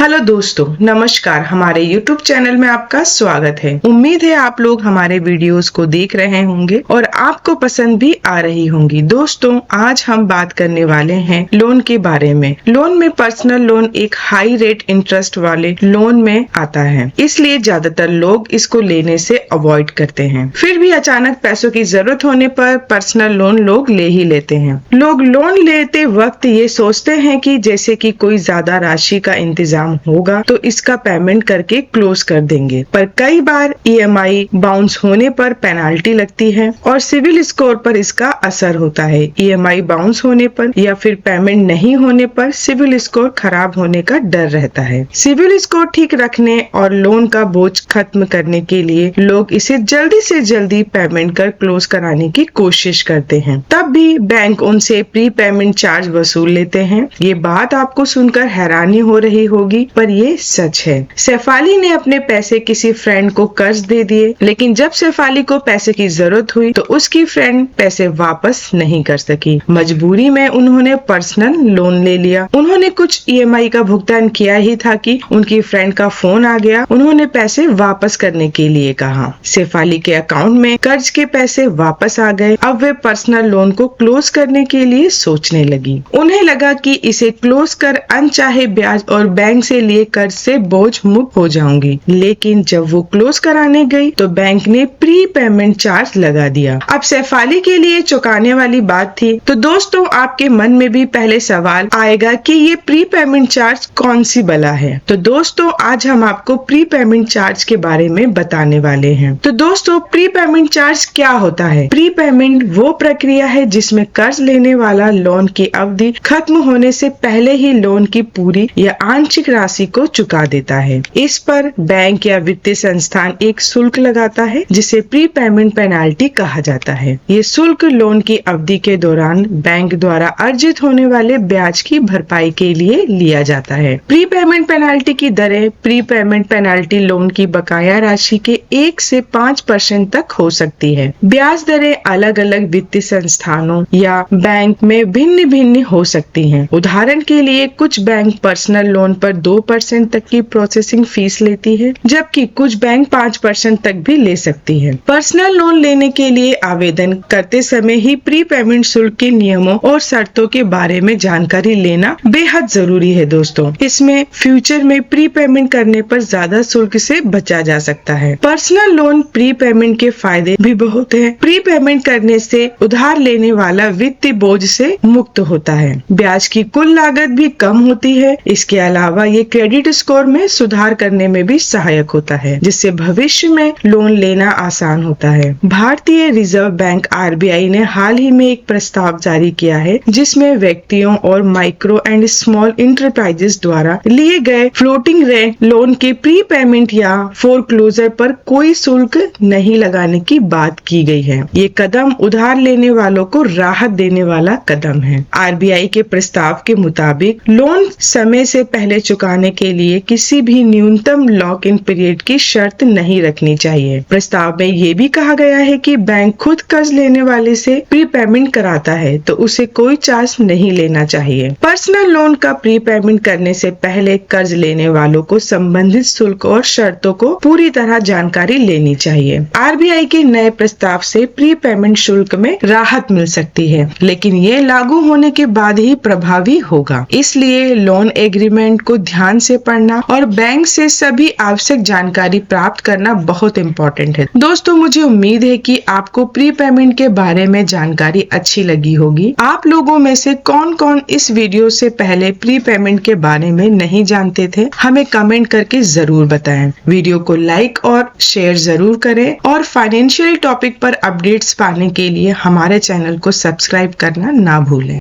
Hello दोस्तों, नमस्कार। हमारे YouTube चैनल में आपका स्वागत है। उम्मीद है आप लोग हमारे वीडियोस को देख रहे होंगे और आपको पसंद भी आ रही होंगी। दोस्तों, आज हम बात करने वाले हैं लोन के बारे में। लोन में पर्सनल लोन एक हाई रेट इंटरेस्ट वाले लोन में आता है, इसलिए ज्यादातर लोग इसको लेने से अवॉइड करते हैं। फिर भी अचानक पैसों की जरूरत होने पर पर्सनल लोन लोग ले ही लेते हैं। लोग लोन लेते वक्त ये सोचते हैं कि जैसे कि कोई ज्यादा राशि का इंतजाम होगा तो इसका पेमेंट करके क्लोज कर देंगे, पर कई बार EMI बाउंस होने पर पेनाल्टी लगती है और सिविल स्कोर पर इसका असर होता है। EMI बाउंस होने पर या फिर पेमेंट नहीं होने पर सिविल स्कोर खराब होने का डर रहता है। सिविल स्कोर ठीक रखने और लोन का बोझ खत्म करने के लिए लोग इसे जल्दी से जल्दी पेमेंट कर क्लोज कराने की कोशिश करते हैं। तब भी बैंक उनसे प्री पेमेंट चार्ज वसूल लेते हैं। ये बात आपको सुनकर हैरानी हो रही होगी, पर ये सच है। शेफाली ने अपने पैसे किसी फ्रेंड को कर्ज दे दिए, लेकिन जब शेफाली को पैसे की जरूरत हुई तो उसकी फ्रेंड पैसे वापस नहीं कर सकी। मजबूरी में उन्होंने पर्सनल लोन ले लिया। उन्होंने कुछ EMI का भुगतान किया ही था कि उनकी फ्रेंड का फोन आ गया। उन्होंने पैसे वापस करने के लिए कहा। शेफाली के अकाउंट में कर्ज के पैसे वापस आ गए। अब वे पर्सनल लोन को क्लोज करने के लिए सोचने लगी। उन्हें लगा कि इसे क्लोज कर अनचाहे ब्याज और बैंक से लिए कर्ज से बोझ मुक्त हो जाऊंगी, लेकिन जब वो क्लोज कराने गई तो बैंक ने प्री पेमेंट चार्ज लगा दिया। अब शेफाली के लिए चौंकाने वाली बात थी। तो दोस्तों, आपके मन में भी पहले सवाल आएगा कि ये प्री पेमेंट चार्ज कौन सी बला है। तो दोस्तों, आज हम आपको प्री पेमेंट चार्ज के बारे में बताने वाले हैं। तो दोस्तों, प्री पेमेंट चार्ज क्या होता है? प्री पेमेंट वो प्रक्रिया है जिसमें कर्ज लेने वाला लोन की अवधि खत्म होने से पहले ही लोन की पूरी या आंशिक राशि को चुका देता है। इस पर बैंक या वित्तीय संस्थान एक शुल्क लगाता है जिसे प्री पेमेंट पेनाल्टी कहा जाता है। ये शुल्क लोन की अवधि के दौरान बैंक द्वारा अर्जित होने वाले ब्याज की भरपाई के लिए लिया जाता है। प्री पेमेंट पेनाल्टी की दरें प्री पेमेंट पेनाल्टी लोन की बकाया राशि के 1 से 5% तक हो सकती है। ब्याज दरें अलग अलग वित्तीय संस्थानों या बैंक में भिन्न भिन्न हो सकती हैं। उदाहरण के लिए कुछ बैंक पर्सनल लोन पर 2% तक की प्रोसेसिंग फीस लेती है, जबकि कुछ बैंक 5% तक भी ले सकती है। पर्सनल लोन लेने के लिए आवेदन करते समय ही प्री पेमेंट शुल्क के नियमों और शर्तों के बारे में जानकारी लेना बेहद जरूरी है। दोस्तों, इसमें फ्यूचर में प्री पेमेंट करने पर ज्यादा शुल्क से बचा जा सकता है। पर्सनल लोन प्री पेमेंट के फायदे भी बहुत है। प्री पेमेंट करने से उधार लेने वाला वित्तीय बोझ से मुक्त होता है। ब्याज की कुल लागत भी कम होती है। इसके अलावा ये क्रेडिट स्कोर में सुधार करने में भी सहायक होता है, जिससे भविष्य में लोन लेना आसान होता है। भारतीय रिजर्व बैंक RBI ने हाल ही में एक प्रस्ताव जारी किया है जिसमें व्यक्तियों और माइक्रो एंड स्मॉल इंटरप्राइजेस द्वारा लिए गए फ्लोटिंग रेट लोन के प्री पेमेंट या फोरक्लोजर पर कोई शुल्क नहीं लगाने की बात की गई है। ये कदम उधार लेने वालों को राहत देने वाला कदम है। RBI के प्रस्ताव के मुताबिक लोन समय से पहले चुकाने के लिए किसी भी न्यूनतम लॉक इन पीरियड की शर्त नहीं रखनी चाहिए। प्रस्ताव में ये भी कहा गया है कि बैंक खुद कर्ज लेने वाले से प्री पेमेंट कराता है तो उसे कोई चार्ज नहीं लेना चाहिए। पर्सनल लोन का प्री पेमेंट करने से पहले कर्ज लेने वालों को संबंधित शुल्क और शर्तों को पूरी तरह जानकारी लेनी चाहिए। RBI के नए प्रस्ताव से प्री पेमेंट शुल्क में राहत मिल सकती है, लेकिन ये लागू होने के बाद ही प्रभावी होगा। इसलिए लोन एग्रीमेंट को ध्यान से पढ़ना और बैंक से सभी आवश्यक जानकारी प्राप्त करना बहुत इम्पोर्टेंट है। दोस्तों, मुझे उम्मीद है कि आपको प्री पेमेंट के बारे में जानकारी अच्छी लगी होगी। आप लोगों में से कौन कौन इस वीडियो से पहले प्री पेमेंट के बारे में नहीं जानते थे, हमें कमेंट करके जरूर बताएं। वीडियो को लाइक और शेयर जरूर करें और फाइनेंशियल टॉपिक पर अपडेट्स पाने के लिए हमारे चैनल को सब्सक्राइब करना ना भूलें।